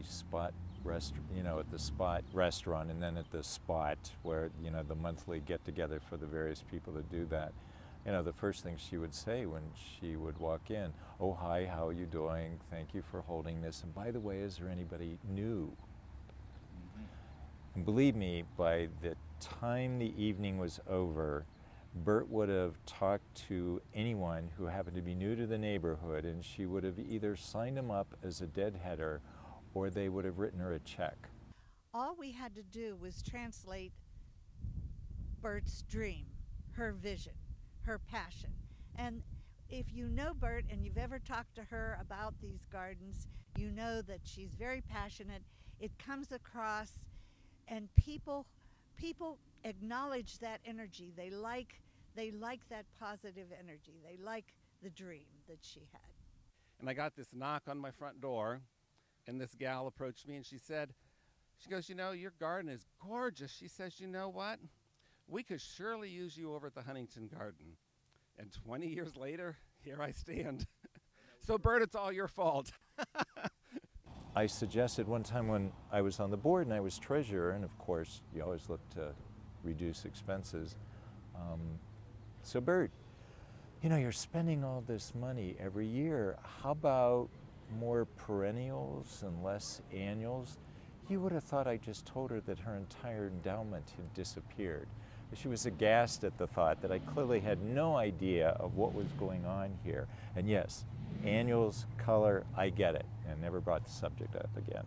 Spot at the Spot restaurant, and then at the Spot where, the monthly get-together for the various people to do that. The first thing she would say when she would walk in, "Oh, hi, how are you doing? Thank you for holding this. And by the way, is there anybody new?" And believe me, by the time the evening was over, Bert would have talked to anyone who happened to be new to the neighborhood, and she would have either signed them up as a deadheader or they would have written her a check. All we had to do was translate Bert's dream, her vision, her passion. And if you know Bert and you've ever talked to her about these gardens, you know that she's very passionate. It comes across, and people acknowledge that energy. They like that positive energy. They like the dream that she had. And I got this knock on my front door, and this gal approached me and she goes, your garden is gorgeous. She says, you know what? We could surely use you over at the Huntington Garden. And 20 years later, here I stand. So Bert, it's all your fault. I suggested one time when I was on the board and I was treasurer, and of course you always look to reduce expenses. So Bert, you're spending all this money every year. How about more perennials and less annuals? You would have thought I just told her that her entire endowment had disappeared. She was aghast at the thought that I clearly had no idea of what was going on here. And yes, annuals, color, I get it, and never brought the subject up again.